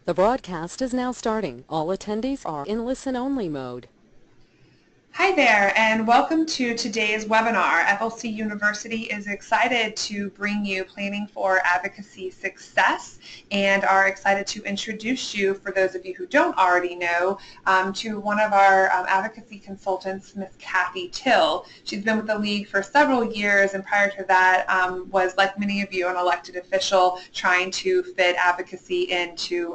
The broadcast is now starting. All attendees are in listen-only mode. Hi there, and welcome to today's webinar. FLC University is excited to bring you Planning for Advocacy Success and are excited to introduce you, for those of you who don't already know, to one of our advocacy consultants, Ms. Kathy Till. She's been with the League for several years, and prior to that was, like many of you, an elected official trying to fit advocacy into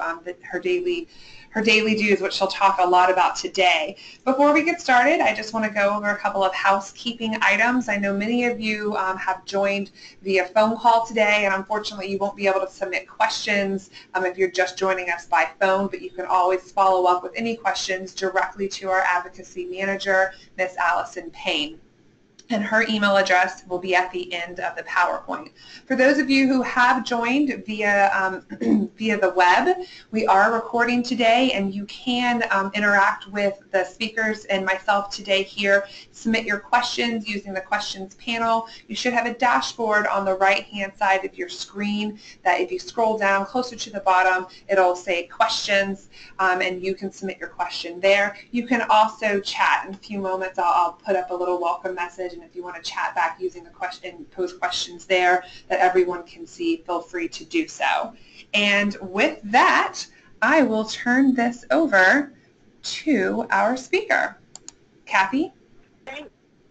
her daily dues, which she'll talk a lot about today. Before we get started, I just want to go over a couple of housekeeping items. I know many of you have joined via phone call today, and unfortunately you won't be able to submit questions if you're just joining us by phone, but you can always follow up with any questions directly to our advocacy manager, Miss Allison Payne. And her email address will be at the end of the PowerPoint. For those of you who have joined via the web, we are recording today, and you can interact with the speakers and myself today here. Submit your questions using the questions panel. You should have a dashboard on the right-hand side of your screen that if you scroll down closer to the bottom, it'll say questions, and you can submit your question there. You can also chat. In a few moments, I'll put up a little welcome message, and if you want to chat back using the question, pose questions there that everyone can see, feel free to do so. And with that, I will turn this over to our speaker. Kathy?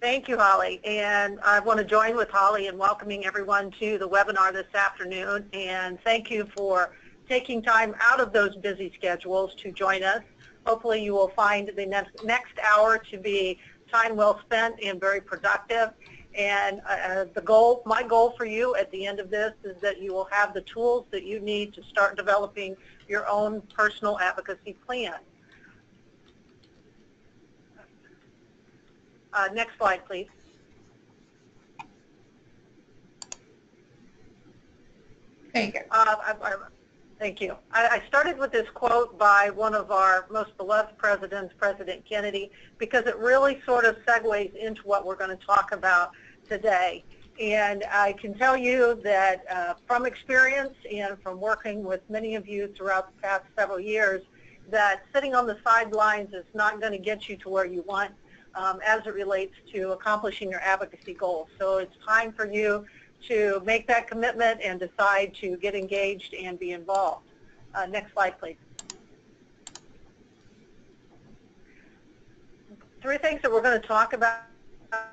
Thank you, Holly. And I want to join with Holly in welcoming everyone to the webinar this afternoon. And thank you for taking time out of those busy schedules to join us. Hopefully you will find the next hour to be time well spent and very productive. And my goal for you at the end of this is that you will have the tools that you need to start developing your own personal advocacy plan. Next slide, please. There you go. Thank you. I started with this quote by one of our most beloved presidents, President Kennedy, because it really sort of segues into what we're going to talk about today. And I can tell you that from experience and from working with many of you throughout the past several years, that sitting on the sidelines is not going to get you to where you want as it relates to accomplishing your advocacy goals. So it's time for you to make that commitment and decide to get engaged and be involved. Next slide, please. Three things that we're going to talk about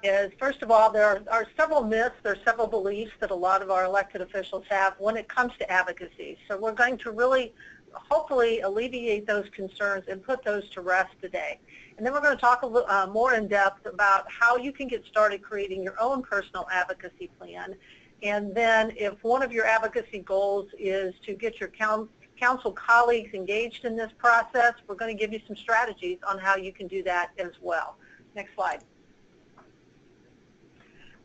is, first of all, there are several myths, there are several beliefs that a lot of our elected officials have when it comes to advocacy. So we're going to really, hopefully, alleviate those concerns and put those to rest today. And then we're going to talk a little more in depth about how you can get started creating your own personal advocacy plan. And then if one of your advocacy goals is to get your council colleagues engaged in this process, we're going to give you some strategies on how you can do that as well. Next slide.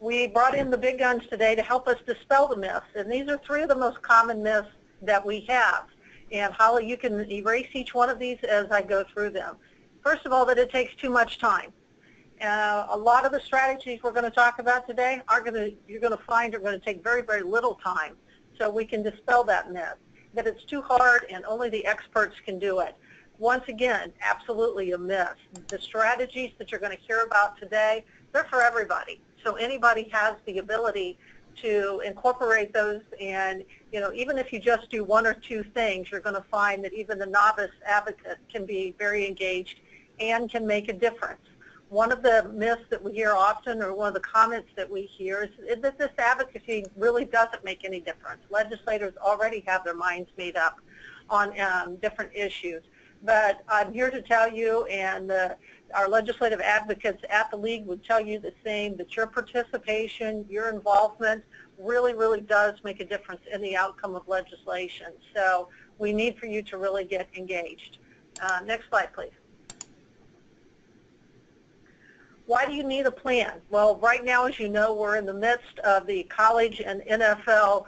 We brought in the big guns today to help us dispel the myths. And these are three of the most common myths that we have. And Holly, you can erase each one of these as I go through them. First of all, that it takes too much time. A lot of the strategies we're going to talk about today you're going to find are going to take very, very little time. So we can dispel that myth, that it's too hard and only the experts can do it. Once again, absolutely a myth. The strategies that you're going to hear about today, they're for everybody. So anybody has the ability to incorporate those, and even if you just do one or two things, you're going to find that even the novice advocate can be very engaged and can make a difference. One of the myths that we hear often, or one of the comments that we hear, is that this advocacy really doesn't make any difference. Legislators already have their minds made up on different issues. But I'm here to tell you, and our legislative advocates at the League would tell you the same, that your participation, your involvement really, really does make a difference in the outcome of legislation. So we need for you to really get engaged. Next slide, please. Why do you need a plan? Well, right now, as you know, we're in the midst of the college and NFL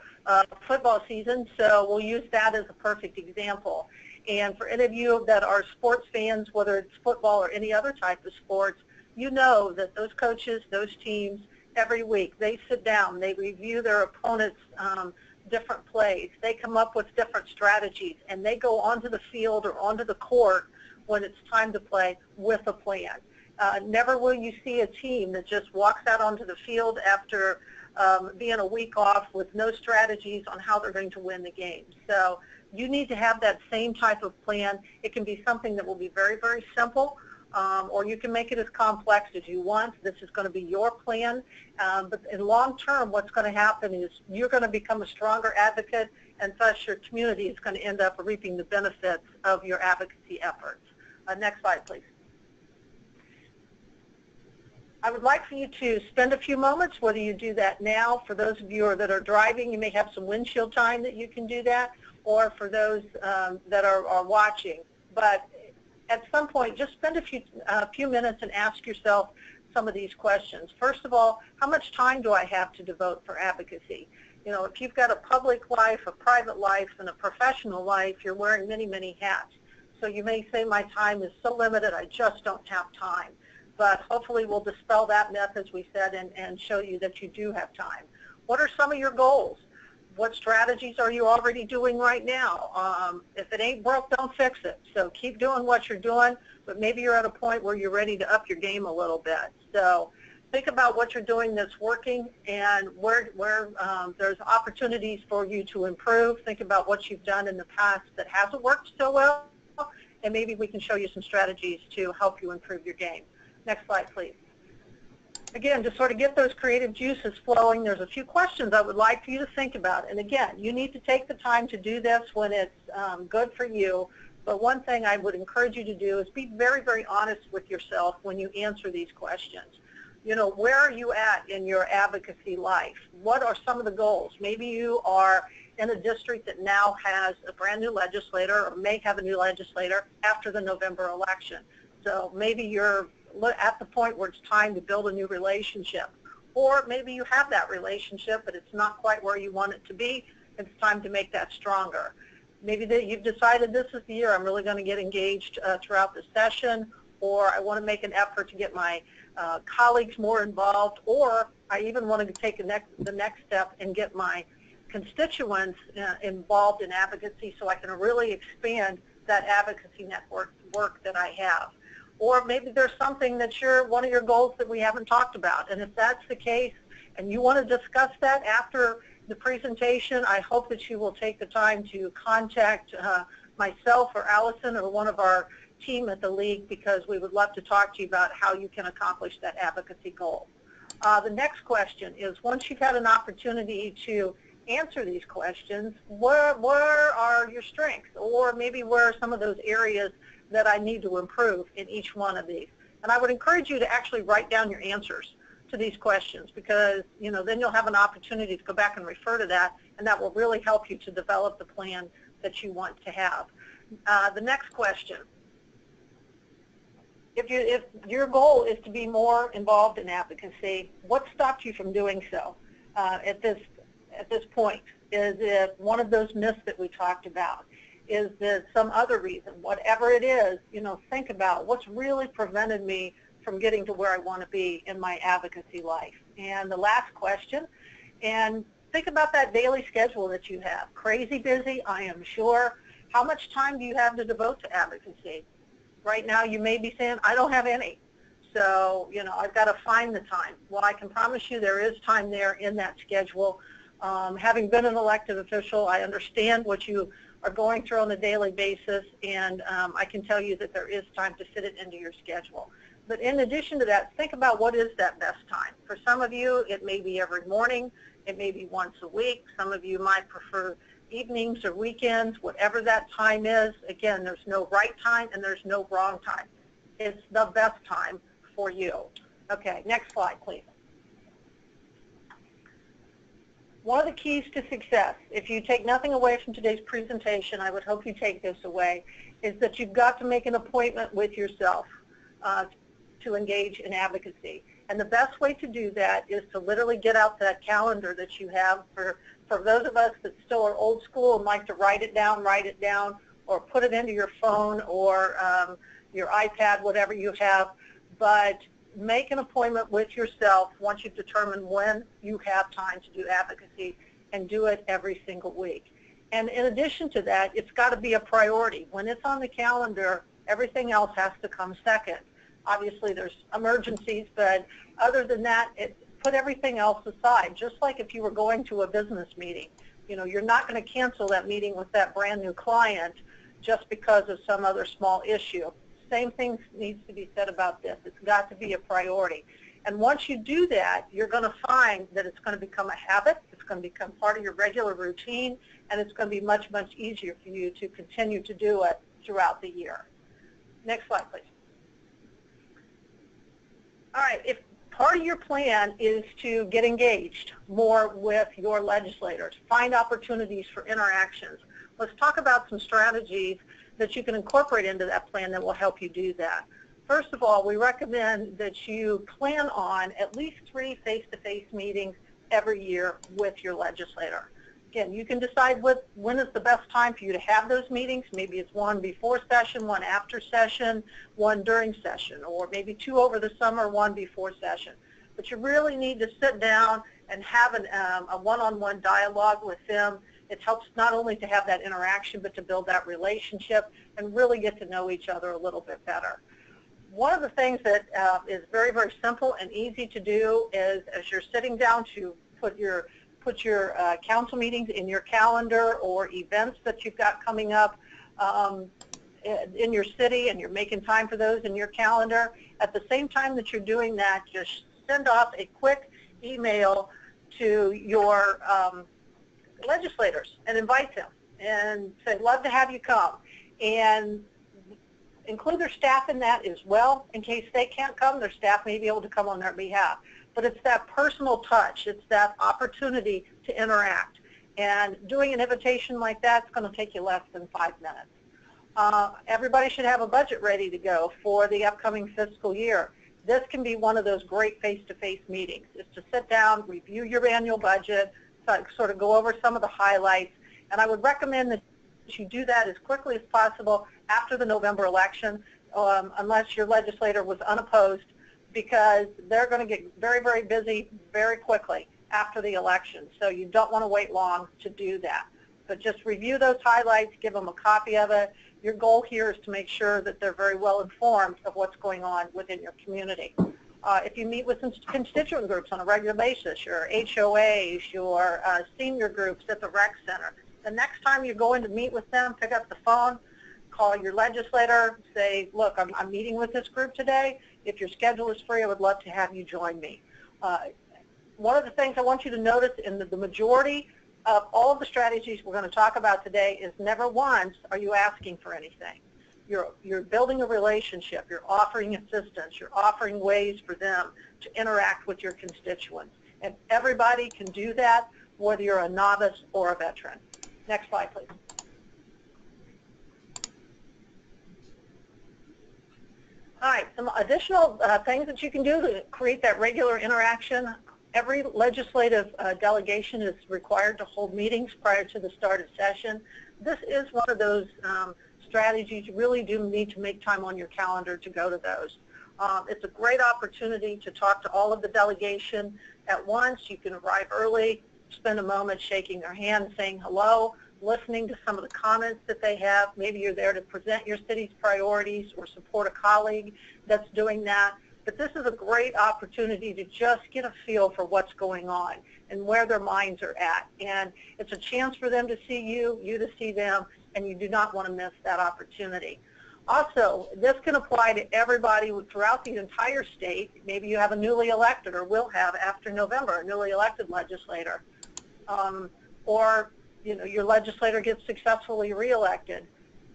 football season, so we'll use that as a perfect example. And for any of you that are sports fans, whether it's football or any other type of sports, you know that those coaches, those teams every week. They sit down, they review their opponent's different plays, they come up with different strategies, and they go onto the field or onto the court when it's time to play with a plan. Never will you see a team that just walks out onto the field after being a week off with no strategies on how they're going to win the game. So you need to have that same type of plan. It can be something that will be very, very simple, or you can make it as complex as you want. This is going to be your plan. But in long term, what's going to happen is you're going to become a stronger advocate, and thus your community is going to end up reaping the benefits of your advocacy efforts. Next slide, please. I would like for you to spend a few moments, whether you do that now. For those of you that are driving, you may have some windshield time that you can do that, or for those that are watching. But at some point, just spend a few minutes and ask yourself some of these questions. First of all, how much time do I have to devote for advocacy? You know, if you've got a public life, a private life, and a professional life, you're wearing many, many hats. So you may say, my time is so limited, I just don't have time. But hopefully we'll dispel that myth, as we said, and show you that you do have time. What are some of your goals? What strategies are you already doing right now? If it ain't broke, don't fix it. So keep doing what you're doing, but maybe you're at a point where you're ready to up your game a little bit. So think about what you're doing that's working, and where there's opportunities for you to improve. Think about what you've done in the past that hasn't worked so well, and maybe we can show you some strategies to help you improve your game. Next slide, please. Again, to sort of get those creative juices flowing, there's a few questions I would like for you to think about. And again, you need to take the time to do this when it's good for you. But one thing I would encourage you to do is be very, very honest with yourself when you answer these questions. You know, where are you at in your advocacy life? What are some of the goals? Maybe you are in a district that now has a brand new legislator, or may have a new legislator after the November election. So maybe you're at the point where it's time to build a new relationship. Or maybe you have that relationship, but it's not quite where you want it to be. It's time to make that stronger. Maybe that you've decided this is the year I'm really going to get engaged throughout the session, or I want to make an effort to get my colleagues more involved, or I even want to take the next step and get my constituents involved in advocacy so I can really expand that advocacy network work that I have. Or maybe there's something that's one of your goals that we haven't talked about. And if that's the case and you want to discuss that after the presentation, I hope that you will take the time to contact myself or Allison or one of our team at the League, because we would love to talk to you about how you can accomplish that advocacy goal. The next question is, once you've had an opportunity to answer these questions, where are your strengths? Or maybe where are some of those areas that I need to improve in each one of these? And I would encourage you to actually write down your answers to these questions, because then you'll have an opportunity to go back and refer to that, and that will really help you to develop the plan that you want to have. The next question. If your goal is to be more involved in advocacy, what stopped you from doing so at this point? Is it one of those myths that we talked about? Is there some other reason? Whatever it is, think about what's really prevented me from getting to where I want to be in my advocacy life. And the last question, and think about that daily schedule that you have. Crazy busy, I am sure. How much time do you have to devote to advocacy? Right now you may be saying, I don't have any. So, I've got to find the time. Well, I can promise you there is time there in that schedule. Having been an elected official, I understand what you are going through on a daily basis, and I can tell you that there is time to fit it into your schedule. But in addition to that, think about what is that best time. For some of you, it may be every morning, it may be once a week. Some of you might prefer evenings or weekends, whatever that time is. Again, there's no right time and there's no wrong time. It's the best time for you. Okay, next slide, please. One of the keys to success, if you take nothing away from today's presentation, I would hope you take this away, is that you've got to make an appointment with yourself to engage in advocacy. And the best way to do that is to literally get out that calendar that you have. For those of us that still are old school and like to write it down, or put it into your phone or your iPad, whatever you have. But make an appointment with yourself once you've determined when you have time to do advocacy, and do it every single week. And in addition to that, it's got to be a priority. When it's on the calendar, everything else has to come second. Obviously, there's emergencies, but other than that, put everything else aside. Just like if you were going to a business meeting, you know, you're not going to cancel that meeting with that brand new client just because of some other small issue. Same thing needs to be said about this. It's got to be a priority. And once you do that, you're going to find that it's going to become a habit, it's going to become part of your regular routine, and it's going to be much, much easier for you to continue to do it throughout the year. Next slide, please. All right, if part of your plan is to get engaged more with your legislators, find opportunities for interactions, let's talk about some strategies that you can incorporate into that plan that will help you do that. First of all, we recommend that you plan on at least 3 face-to-face meetings every year with your legislator. Again, you can decide when is the best time for you to have those meetings. Maybe it's one before session, one after session, one during session, or maybe 2 over the summer, 1 before session. But you really need to sit down and have a one-on-one dialogue with them. It helps not only to have that interaction, but to build that relationship and really get to know each other a little bit better. One of the things that is very, very simple and easy to do is, as you're sitting down to put your council meetings in your calendar, or events that you've got coming up in your city, and you're making time for those in your calendar, at the same time that you're doing that, just send off a quick email to your legislators and invite them and say, love to have you come. And include their staff in that as well. In case they can't come, their staff may be able to come on their behalf. But it's that personal touch. It's that opportunity to interact. And doing an invitation like that is going to take you less than 5 minutes. Everybody should have a budget ready to go for the upcoming fiscal year. This can be one of those great face-to-face meetings, is to sit down, review your annual budget, sort of go over some of the highlights. And I would recommend that you do that as quickly as possible after the November election, unless your legislator was unopposed, because they're going to get very, very busy very quickly after the election. So you don't want to wait long to do that. But just review those highlights, give them a copy of it. Your goal here is to make sure that they're very well informed of what's going on within your community. If you meet with some constituent groups on a regular basis, your HOAs, your senior groups at the rec center, the next time you're going to meet with them, pick up the phone, call your legislator, say, look, I'm meeting with this group today. If your schedule is free, I would love to have you join me. One of the things I want you to notice in the majority of all of the strategies we're going to talk about today is never once are you asking for anything. You're building a relationship. You're offering assistance. You're offering ways for them to interact with your constituents. And everybody can do that, whether you're a novice or a veteran. Next slide, please. All right, some additional things that you can do to create that regular interaction. Every legislative delegation is required to hold meetings prior to the start of session. This is one of those strategies. You really do need to make time on your calendar to go to those. It's a great opportunity to talk to all of the delegation at once. You can arrive early, spend a moment shaking their hand, saying hello, listening to some of the comments that they have. Maybe you're there to present your city's priorities or support a colleague that's doing that. But this is a great opportunity to just get a feel for what's going on and where their minds are at. And it's a chance for them to see you, you to see them, and you do not want to miss that opportunity. Also, this can apply to everybody throughout the entire state. Maybe you have a newly elected, or will have after November, a newly elected legislator. Or your legislator gets successfully reelected.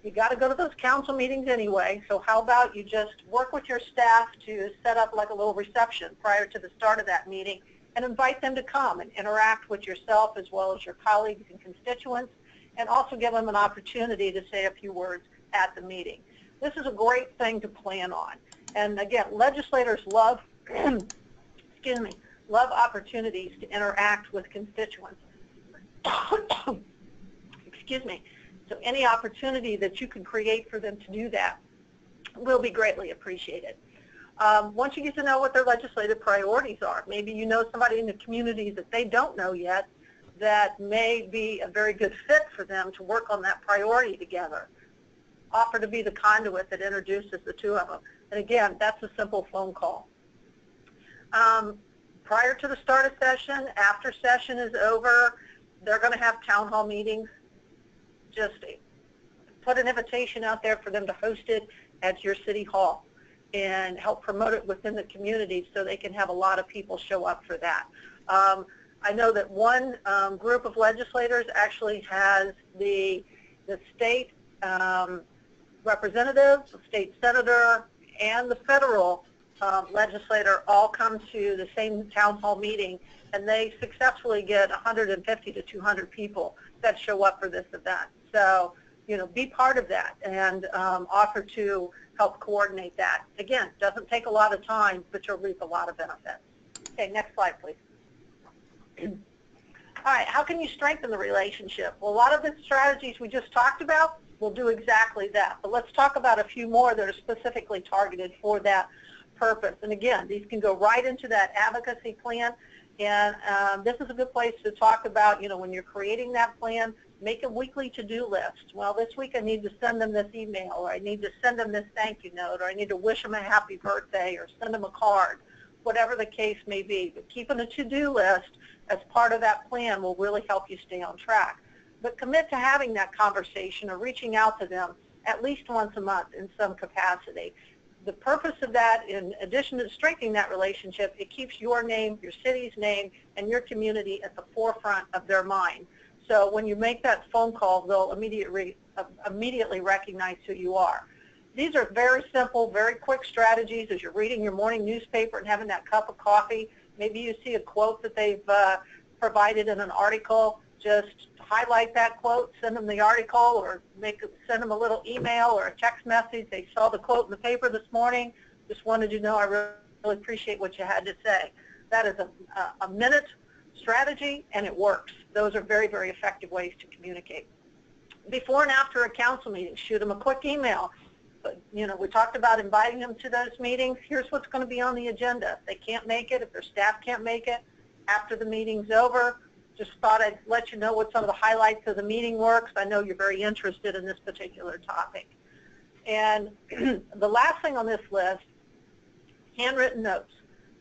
You got to go to those council meetings anyway, so how about you just work with your staff to set up like a little reception prior to the start of that meeting and invite them to come and interact with yourself as well as your colleagues and constituents, and also give them an opportunity to say a few words at the meeting. This is a great thing to plan on. And again, legislators love, excuse me, love opportunities to interact with constituents. Excuse me. So any opportunity that you can create for them to do that will be greatly appreciated. Once you get to know what their legislative priorities are, maybe you know somebody in the community that they don't know yet that may be a very good fit for them to work on that priority together. Offer to be the conduit that introduces the two of them. And again, that's a simple phone call. Prior to the start of session, after session is over, they're going to have town hall meetings. Just put an invitation out there for them to host it at your city hall and help promote it within the community so they can have a lot of people show up for that. I know that one group of legislators actually has the state representative, the state senator, and the federal legislator all come to the same town hall meeting, and they successfully get 150 to 200 people that show up for this event. So, you know, be part of that and offer to help coordinate that. Again, doesn't take a lot of time, but you'll reap a lot of benefits. Okay, next slide, please. All right, how can you strengthen the relationship? Well, a lot of the strategies we just talked about will do exactly that. But let's talk about a few more that are specifically targeted for that purpose. And again, these can go right into that advocacy plan. And this is a good place to talk about, you know, when you're creating that plan, make a weekly to-do list. Well, this week I need to send them this email, or I need to send them this thank you note, or I need to wish them a happy birthday, or send them a card, whatever the case may be. But keeping a to-do list as part of that plan will really help you stay on track. But commit to having that conversation or reaching out to them at least once a month in some capacity. The purpose of that, in addition to strengthening that relationship, it keeps your name, your city's name, and your community at the forefront of their mind. So when you make that phone call, they'll immediately recognize who you are. These are very simple, very quick strategies as you're reading your morning newspaper and having that cup of coffee. Maybe you see a quote that they've provided in an article. Just highlight that quote, send them the article, or send them a little email or a text message. They saw the quote in the paper this morning. Just wanted you to know I really appreciate what you had to say. That is a minute strategy, and it works. Those are very, very effective ways to communicate. Before and after a council meeting, shoot them a quick email. But, you know, we talked about inviting them to those meetings. Here's what's going to be on the agenda. If they can't make it, if their staff can't make it, after the meeting's over, just thought I'd let you know what some of the highlights of the meeting were, because I know you're very interested in this particular topic. And the last thing on this list, handwritten notes.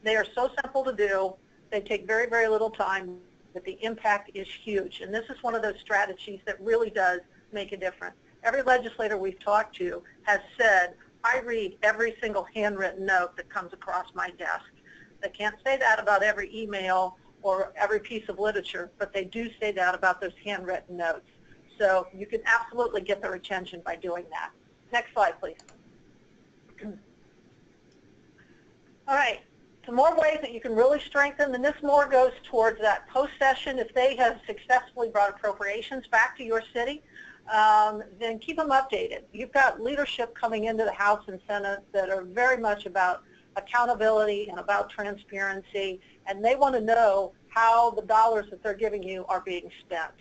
They are so simple to do. They take very, very little time, but the impact is huge. And this is one of those strategies that really does make a difference. Every legislator we've talked to has said, I read every single handwritten note that comes across my desk. They can't say that about every email or every piece of literature, but they do say that about those handwritten notes. So you can absolutely get their attention by doing that. Next slide, please. All right, some more ways that you can really strengthen, and this more goes towards that post-session. If they have successfully brought appropriations back to your city, then keep them updated. You've got leadership coming into the House and Senate that are very much about accountability and about transparency, and they want to know how the dollars that they're giving you are being spent.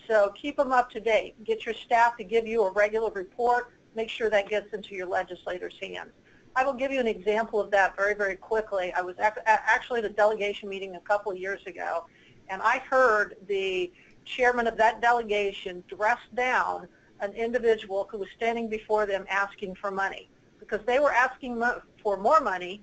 So keep them up to date. Get your staff to give you a regular report. Make sure that gets into your legislators' hands. I will give you an example of that very, very quickly. I was actually at a delegation meeting a couple of years ago, and I heard the chairman of that delegation dress down an individual who was standing before them asking for money, because they were asking for more money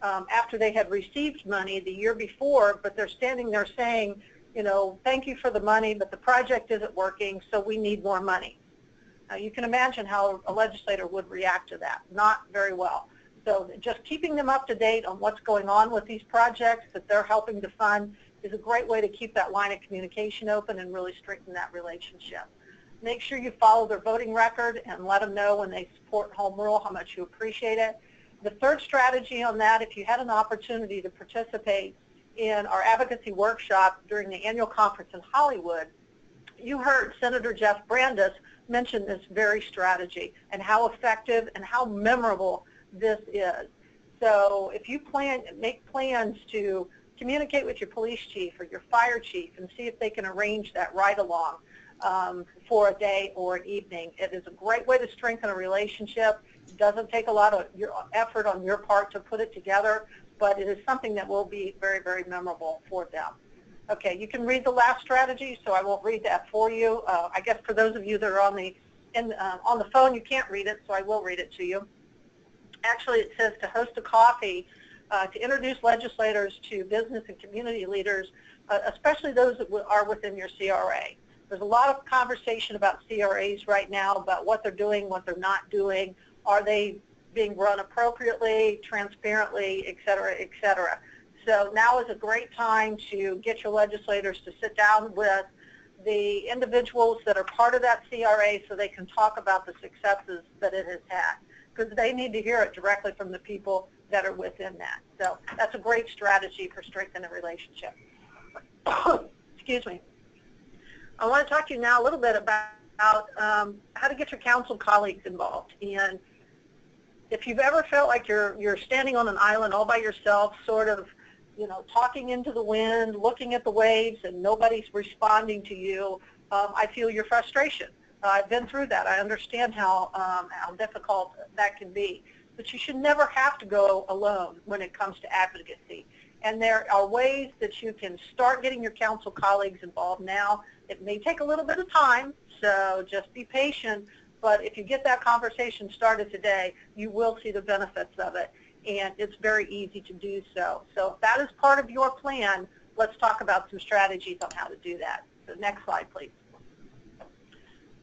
after they had received money the year before, but they're standing there saying, you know, thank you for the money, but the project isn't working, so we need more money. Now, you can imagine how a legislator would react to that. Not very well. So just keeping them up to date on what's going on with these projects that they're helping to fund is a great way to keep that line of communication open and really strengthen that relationship. Make sure you follow their voting record and let them know when they support home rule how much you appreciate it. The third strategy on that, if you had an opportunity to participate in our advocacy workshop during the annual conference in Hollywood, you heard Senator Jeff Brandes mention this very strategy and how effective and how memorable this is. So if you make plans to communicate with your police chief or your fire chief and see if they can arrange that ride-along for a day or an evening, it is a great way to strengthen a relationship, doesn't take a lot of your effort on your part to put it together, but it is something that will be very, very memorable for them. Okay, you can read the last strategy, so I won't read that for you. I guess for those of you that are on the phone, you can't read it, so I will read it to you. Actually, it says to host a coffee, to introduce legislators to business and community leaders, especially those that are within your CRA. There's a lot of conversation about CRAs right now, about what they're doing, what they're not doing. Are they being run appropriately, transparently, et cetera, et cetera. So now is a great time to get your legislators to sit down with the individuals that are part of that CRA so they can talk about the successes that it has had, because they need to hear it directly from the people that are within that. So that's a great strategy for strengthening a relationship. Excuse me. I want to talk to you now a little bit about how to get your council colleagues involved. And if you've ever felt like you're standing on an island all by yourself, sort of, you know, talking into the wind, looking at the waves, and nobody's responding to you, I feel your frustration. I've been through that. I understand how difficult that can be. But you should never have to go alone when it comes to advocacy. And there are ways that you can start getting your council colleagues involved now. It may take a little bit of time, so just be patient. But if you get that conversation started today, you will see the benefits of it. And it's very easy to do so. So if that is part of your plan, let's talk about some strategies on how to do that. So next slide, please.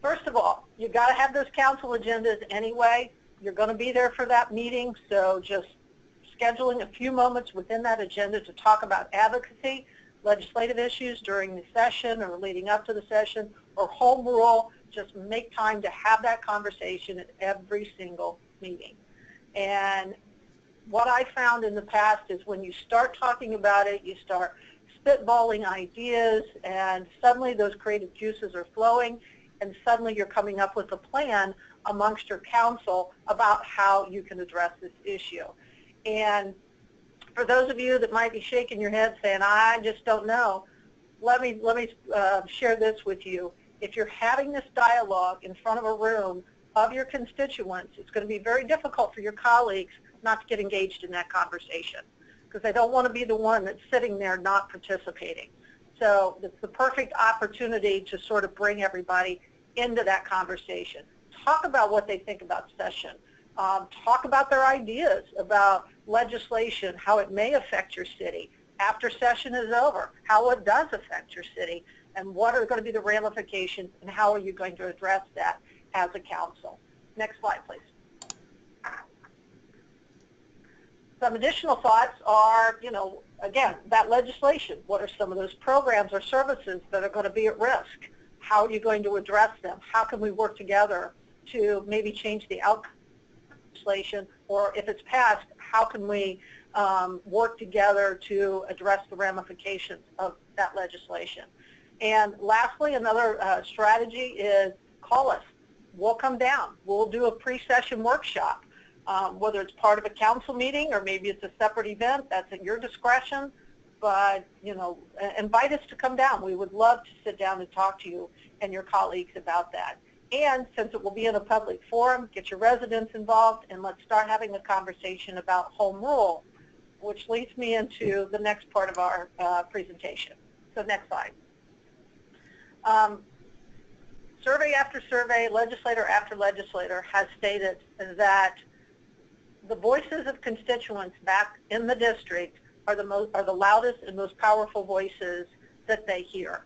First of all, you've got to have those council agendas anyway. You're going to be there for that meeting, so just scheduling a few moments within that agenda to talk about advocacy, legislative issues during the session or leading up to the session, or home rule. Just make time to have that conversation at every single meeting. And what I found in the past is when you start talking about it, you start spitballing ideas, and suddenly those creative juices are flowing, and suddenly you're coming up with a plan amongst your council about how you can address this issue. And for those of you that might be shaking your head saying, I just don't know, let me share this with you. If you're having this dialogue in front of a room of your constituents, it's going to be very difficult for your colleagues not to get engaged in that conversation, because they don't want to be the one that's sitting there not participating. So it's the perfect opportunity to sort of bring everybody into that conversation. Talk about what they think about session. Talk about their ideas about legislation, how it may affect your city after session is over, how it does affect your city, and what are going to be the ramifications, and how are you going to address that as a council. Next slide, please. Some additional thoughts are, you know, again, that legislation. What are some of those programs or services that are going to be at risk? How are you going to address them? How can we work together to maybe change the outcome of legislation? Or if it's passed, how can we work together to address the ramifications of that legislation? And lastly, another strategy is call us. We'll come down. We'll do a pre-session workshop. Whether it's part of a council meeting or maybe it's a separate event, that's at your discretion. But, you know, invite us to come down. We would love to sit down and talk to you and your colleagues about that. And since it will be in a public forum, get your residents involved, and let's start having a conversation about home rule, which leads me into the next part of our presentation. So next slide. Survey after survey, legislator after legislator has stated that the voices of constituents back in the district are the loudest and most powerful voices that they hear.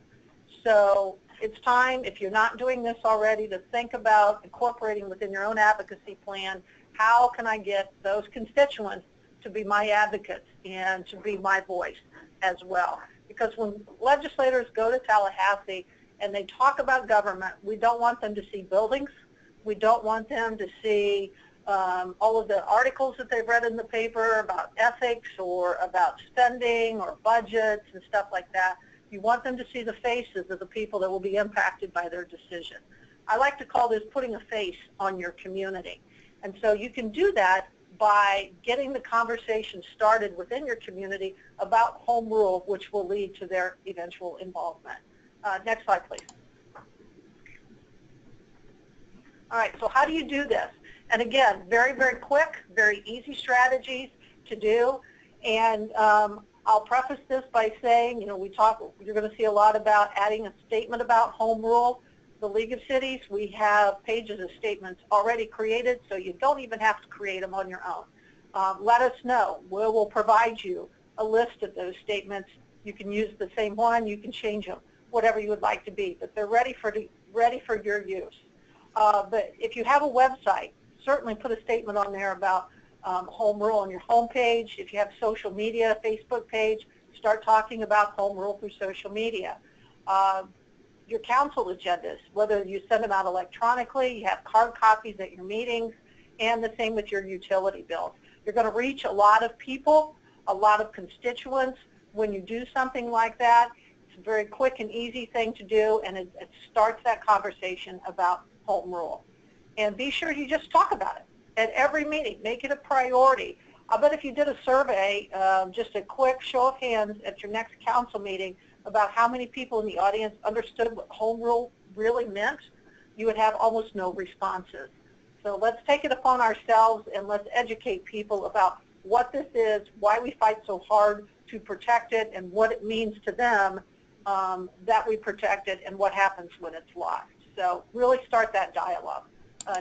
So it's time, if you're not doing this already, to think about incorporating within your own advocacy plan, how can I get those constituents to be my advocates and to be my voice as well? Because when legislators go to Tallahassee and they talk about government, we don't want them to see buildings. We don't want them to see all of the articles that they've read in the paper about ethics or about spending or budgets and stuff like that. You want them to see the faces of the people that will be impacted by their decision. I like to call this putting a face on your community. And so you can do that by getting the conversation started within your community about home rule, which will lead to their eventual involvement. Next slide, please. All right, so how do you do this? And again, very, very quick, very easy strategies to do. And I'll preface this by saying, you're going to see a lot about adding a statement about home rule. The League of Cities, we have pages of statements already created, so you don't even have to create them on your own. Let us know. We will provide you a list of those statements. You can use the same one. You can change them, whatever you would like to be, but they're ready for your use. But if you have a website, certainly put a statement on there about home rule on your home page. If you have social media, Facebook page, start talking about home rule through social media. Your council agendas, whether you send them out electronically, you have hard copies at your meetings, and the same with your utility bills. You're going to reach a lot of people, a lot of constituents when you do something like that. It's a very quick and easy thing to do, and it starts that conversation about home rule. And be sure you just talk about it at every meeting. Make it a priority. I bet if you did a survey, just a quick show of hands at your next council meeting about how many people in the audience understood what home rule really meant, you would have almost no responses. So let's take it upon ourselves and let's educate people about what this is, why we fight so hard to protect it, and what it means to them that we protect it, and what happens when it's lost. So really start that dialogue.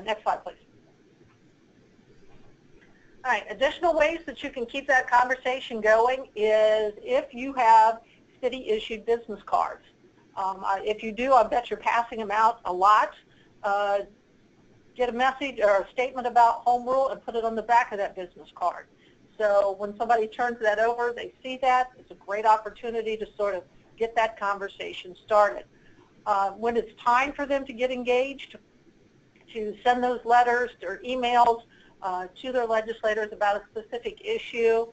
Next slide, please. All right, additional ways that you can keep that conversation going is if you have city-issued business cards. If you do, I bet you're passing them out a lot. Get a message or a statement about home rule and put it on the back of that business card. So when somebody turns that over, they see that. It's a great opportunity to sort of get that conversation started. When it's time for them to get engaged, to send those letters or emails to their legislators about a specific issue,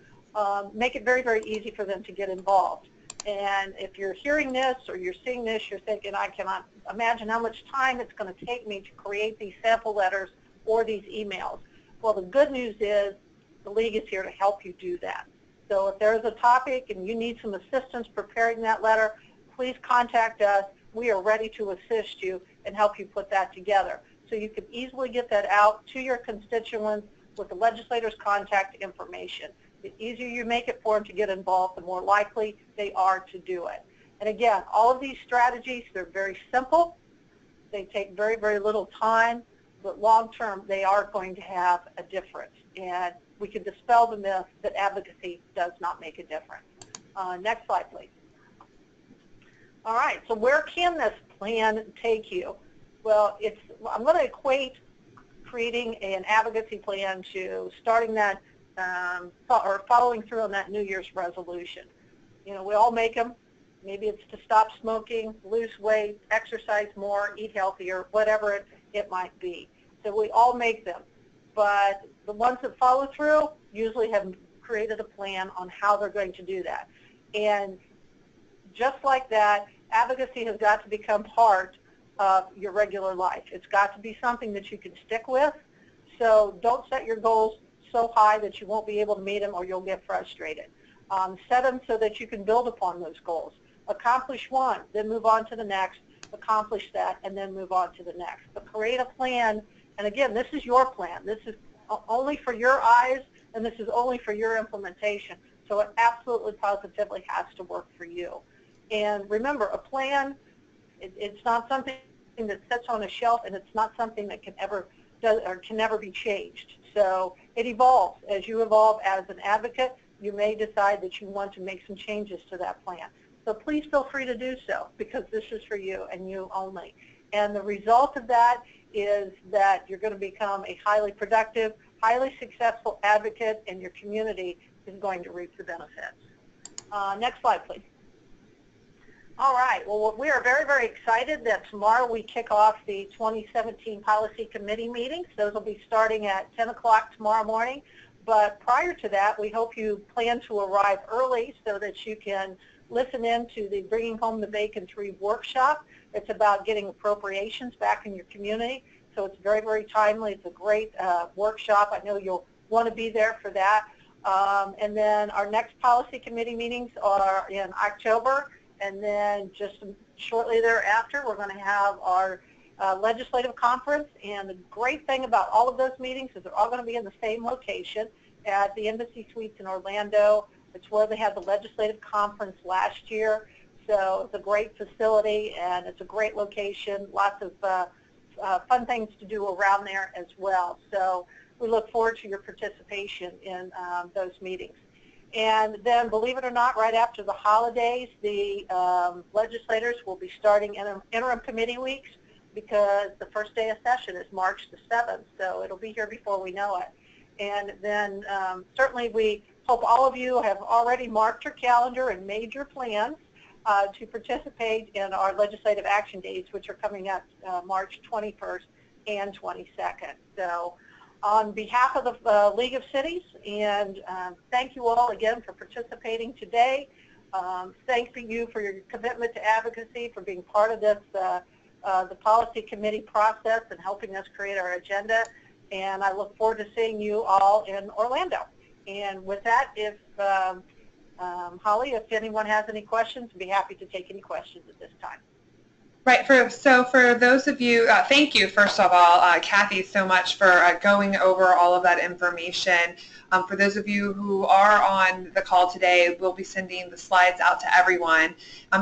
make it very, very easy for them to get involved. And if you're hearing this or you're seeing this, you're thinking, I cannot imagine how much time it's going to take me to create these sample letters or these emails. Well, the good news is the League is here to help you do that. So if there's a topic and you need some assistance preparing that letter, please contact us. We are ready to assist you and help you put that together. So you can easily get that out to your constituents with the legislator's contact information. The easier you make it for them to get involved, the more likely they are to do it. And again, all of these strategies, they're very simple. They take very, very little time, but long term, they are going to have a difference. And we can dispel the myth that advocacy does not make a difference. Next slide, please. All right, so where can this plan take you? Well, I'm going to equate creating an advocacy plan to starting that or following through on that New Year's resolution. We all make them. Maybe it's to stop smoking, lose weight, exercise more, eat healthier, whatever it might be. So we all make them. But the ones that follow through usually have created a plan on how they're going to do that. And just like that, advocacy has got to become part of your regular life. It's got to be something that you can stick with. So don't set your goals so high that you won't be able to meet them or you'll get frustrated. Set them so that you can build upon those goals. Accomplish one, then move on to the next, accomplish that, and then move on to the next. But create a plan, and again, this is your plan. This is only for your eyes, and this is only for your implementation. So it absolutely positively has to work for you. And remember, a plan, it's not something that sits on a shelf, and it's not something that can never be changed. So it evolves. As you evolve as an advocate, you may decide that you want to make some changes to that plan. So please feel free to do so, because this is for you and you only. And the result of that is that you're going to become a highly productive, highly successful advocate, and your community is going to reap the benefits. Next slide, please. All right. Well, we are very, very excited that tomorrow we kick off the 2017 Policy Committee meetings. Those will be starting at 10 o'clock tomorrow morning. But prior to that, we hope you plan to arrive early so that you can listen in to the Bringing Home the Bacon 3 workshop. It's about getting appropriations back in your community. So it's very, very timely. It's a great workshop. I know you'll want to be there for that. And then our next Policy Committee meetings are in October. And then just shortly thereafter, we're going to have our legislative conference, and the great thing about all of those meetings is they're all going to be in the same location at the Embassy Suites in Orlando. It's where they had the legislative conference last year, so it's a great facility and it's a great location, lots of fun things to do around there as well. So we look forward to your participation in those meetings. And then, believe it or not, right after the holidays, the legislators will be starting interim committee weeks, because the first day of session is March the 7th, so it'll be here before we know it. And then certainly we hope all of you have already marked your calendar and made your plans to participate in our legislative action days, which are coming up March 21st and 22nd. So on behalf of the League of Cities, and thank you all again for participating today. Thank you for your commitment to advocacy, for being part of this, the policy committee process, and helping us create our agenda. And I look forward to seeing you all in Orlando. And with that, if Holly, if anyone has any questions, I'd be happy to take any questions at this time. Right. So for those of you, thank you, first of all, Kathy, so much for going over all of that information. For those of you who are on the call today, we'll be sending the slides out to everyone.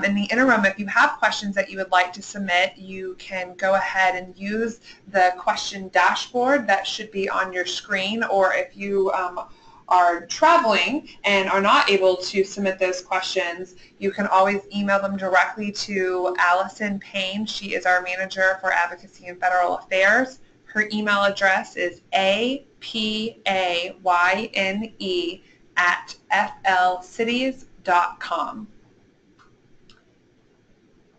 In the interim, if you have questions that you would like to submit, you can go ahead and use the question dashboard that should be on your screen, or if you are traveling and are not able to submit those questions, you can always email them directly to Allison Payne. She is our manager for Advocacy and Federal Affairs. Her email address is apayne@flcities.com.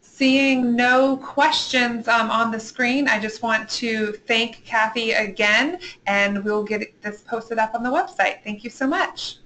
Seeing no questions on the screen, I just want to thank Kathy again, and we'll get this posted up on the website. Thank you so much.